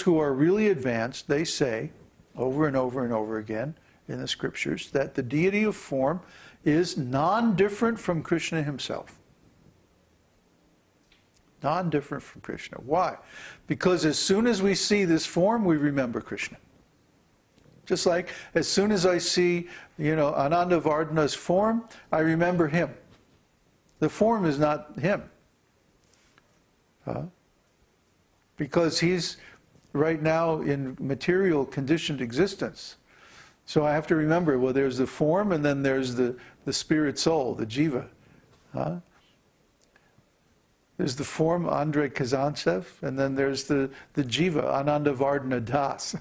who are really advanced, they say, over and over and over again in the scriptures, that the deity of form is non-different from Krishna himself. Non-different from Krishna. Why? Because as soon as we see this form, we remember Krishna. Just like as soon as I see, Anandavardhana's form, I remember him. The form is not him. Because he's right now in material conditioned existence. So I have to remember, well, there's the form and then there's the spirit soul, the jiva. There's the form, Andrei Kazantsev, and then there's the jiva, Anandavardhana Das.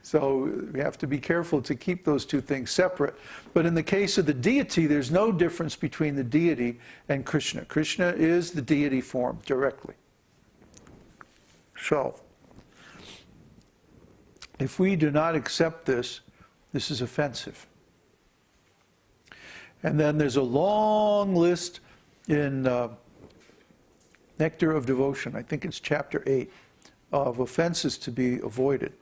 So we have to be careful to keep those two things separate. But in the case of the deity, there's no difference between the deity and Krishna. Krishna is the deity form directly. So, if we do not accept this, this is offensive. And then there's a long list in Nectar of Devotion, I think it's chapter 8, of offenses to be avoided.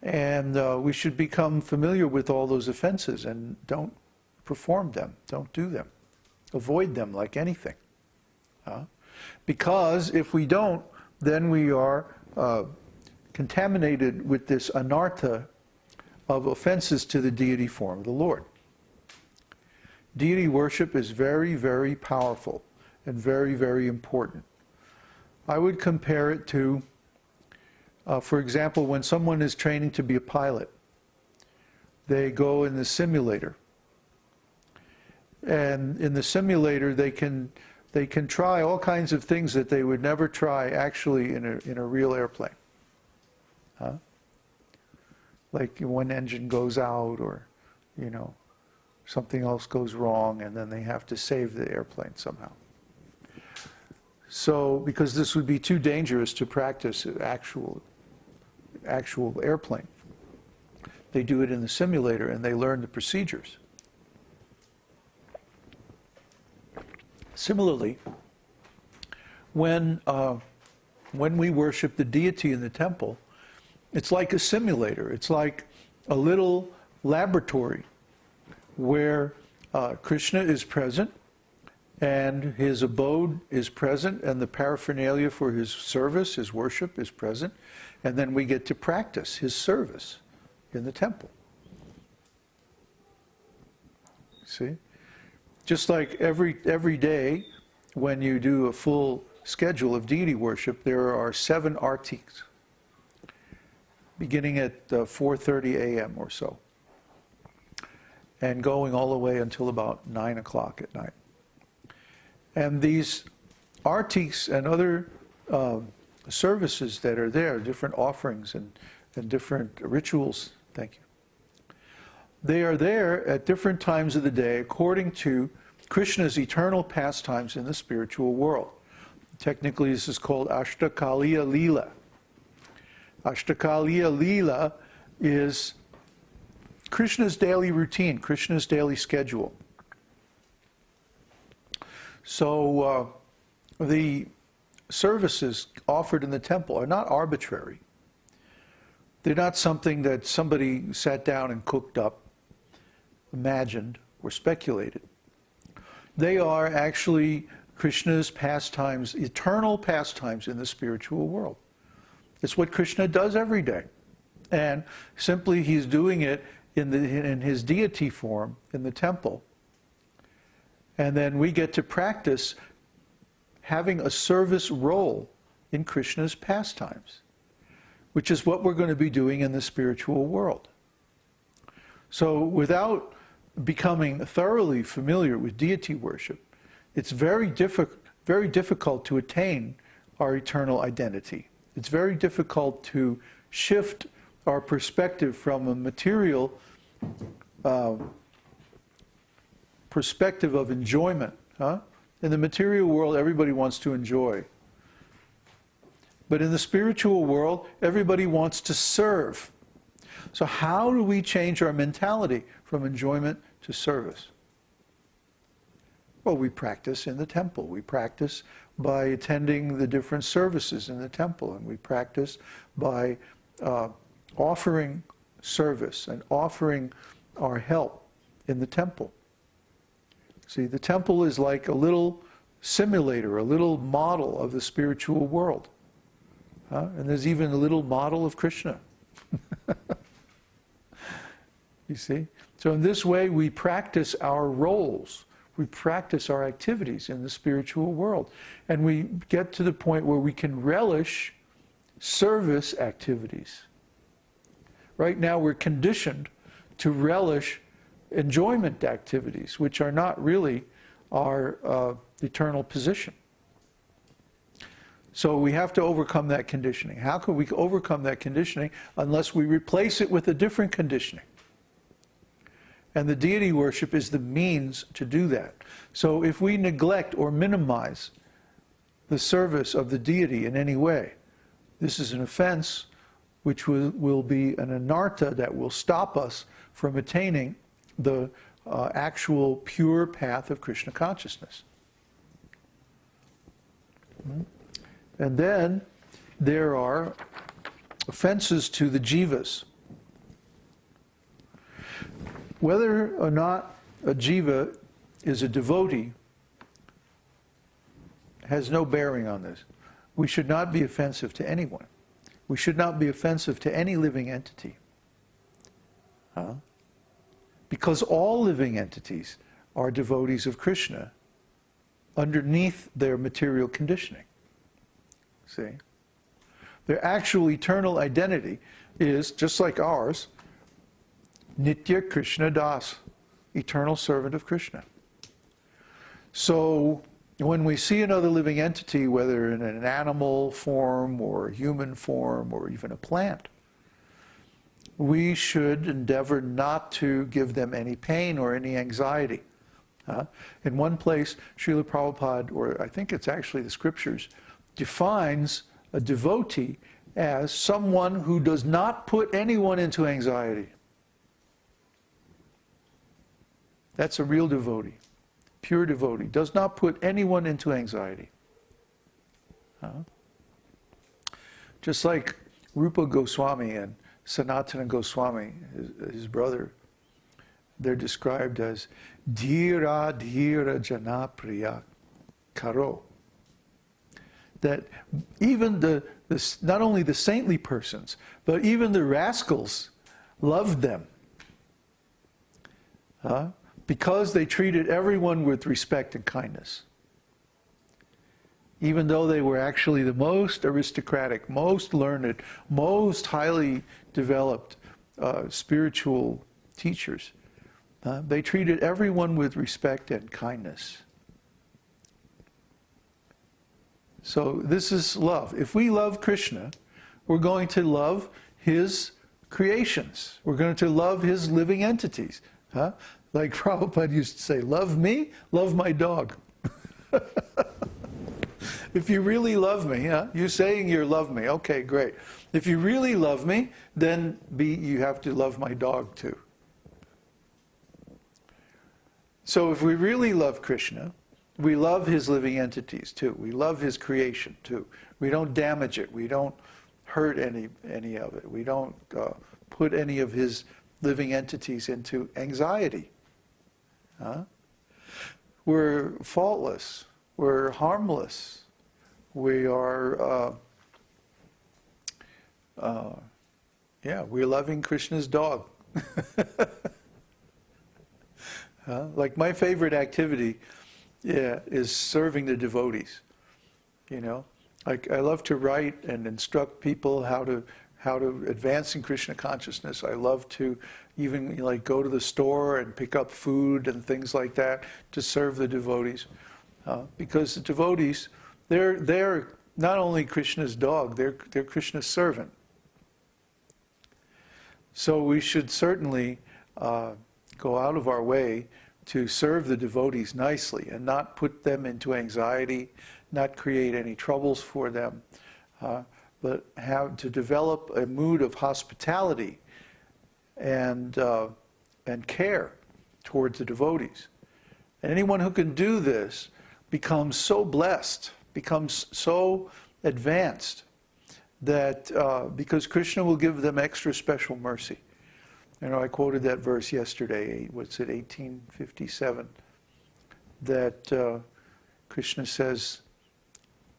And we should become familiar with all those offenses and don't perform them, don't do them. Avoid them like anything. Because if we don't, then we are contaminated with this anartha of offenses to the deity form of the Lord. Deity worship is very, very powerful and very, very important. I would compare it to, for example, when someone is training to be a pilot, they go in the simulator. And in the simulator, they can try all kinds of things that they would never try actually in a real airplane. Like one engine goes out, or something else goes wrong, and then they have to save the airplane somehow. So, because this would be too dangerous to practice actual airplane, they do it in the simulator and they learn the procedures. Similarly, when we worship the deity in the temple, it's like a simulator. It's like a little laboratory where Krishna is present and his abode is present and the paraphernalia for his service, his worship is present, and then we get to practice his service in the temple. See? Just like every day when you do a full schedule of deity worship, there are 7 artis, beginning at 4:30 a.m. or so, and going all the way until about 9 o'clock at night. And these artis and other services that are there, different offerings and different rituals, thank you, they are there at different times of the day according to Krishna's eternal pastimes in the spiritual world. Technically, this is called Ashtakaliya Leela. Ashtakaliya Leela is Krishna's daily routine, Krishna's daily schedule. So the services offered in the temple are not arbitrary. They're not something that somebody sat down and cooked up, imagined, or speculated. They are actually Krishna's pastimes, eternal pastimes in the spiritual world. It's what Krishna does every day. And simply he's doing it in his deity form in the temple. And then we get to practice having a service role in Krishna's pastimes, which is what we're going to be doing in the spiritual world. So without becoming thoroughly familiar with deity worship, it's very difficult to attain our eternal identity. It's very difficult to shift our perspective from a material perspective of enjoyment. In the material world, everybody wants to enjoy. But in the spiritual world, everybody wants to serve. So how do we change our mentality from enjoyment to service? Well, we practice in the temple. We practice by attending the different services in the temple, and we practice by offering service and offering our help in the temple. See, the temple is like a little simulator, a little model of the spiritual world. And there's even a little model of Krishna. You see? So in this way we practice our roles. We practice our activities in the spiritual world. And we get to the point where we can relish service activities. Right now we're conditioned to relish enjoyment activities, which are not really our eternal position. So we have to overcome that conditioning. How can we overcome that conditioning unless we replace it with a different conditioning? And the deity worship is the means to do that. So if we neglect or minimize the service of the deity in any way, this is an offense which will be an anartha that will stop us from attaining the actual pure path of Krishna consciousness. And then there are offenses to the jivas. Whether or not a jiva is a devotee has no bearing on this. We should not be offensive to anyone. We should not be offensive to any living entity. Because all living entities are devotees of Krishna underneath their material conditioning. See? Their actual eternal identity is, just like ours, Nitya Krishna Das, eternal servant of Krishna. So when we see another living entity, whether in an animal form or a human form or even a plant, we should endeavor not to give them any pain or any anxiety. In one place, Srila Prabhupada, or I think it's actually the scriptures, defines a devotee as someone who does not put anyone into anxiety. That's a real devotee, pure devotee, does not put anyone into anxiety. Just like Rupa Goswami and Sanatana Goswami, his brother, they're described as dhira dhira janapriya karo. That even not only the saintly persons, but even the rascals loved them. Because they treated everyone with respect and kindness. Even though they were actually the most aristocratic, most learned, most highly developed spiritual teachers, they treated everyone with respect and kindness. So this is love. If we love Krishna, we're going to love his creations. We're going to love his living entities. Like Prabhupada used to say, love me, love my dog. If you really love me, you're saying you love me, okay, great. If you really love me, then you have to love my dog too. So if we really love Krishna, we love his living entities too. We love his creation too. We don't damage it. We don't hurt any of it. We don't put any of his living entities into anxiety. We're faultless. We're harmless. We are, we're loving Krishna's dog. Like my favorite activity is serving the devotees. You know, like I love to write and instruct people how to advance in Krishna consciousness. I love to even go to the store and pick up food and things like that to serve the devotees. Because the devotees, they're not only Krishna's dog, they're Krishna's servant. So we should certainly go out of our way to serve the devotees nicely and not put them into anxiety, not create any troubles for them, but have to develop a mood of hospitality and care towards the devotees. And anyone who can do this becomes so blessed, becomes so advanced, that because Krishna will give them extra special mercy. You know, I quoted that verse yesterday, what's it, 1857, that Krishna says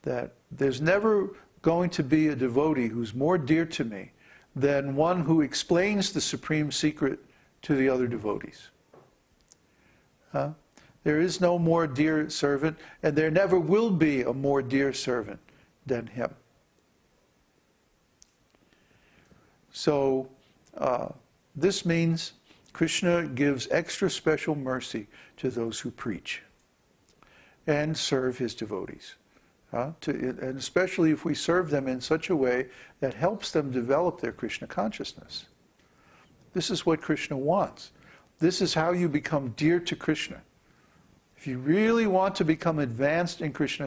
that there's never going to be a devotee who's more dear to me than one who explains the supreme secret to the other devotees. There is no more dear servant, and there never will be a more dear servant than him. So this means Krishna gives extra special mercy to those who preach and serve his devotees. And especially if we serve them in such a way that helps them develop their Krishna consciousness. This is what Krishna wants. This is how you become dear to Krishna. If you really want to become advanced in Krishna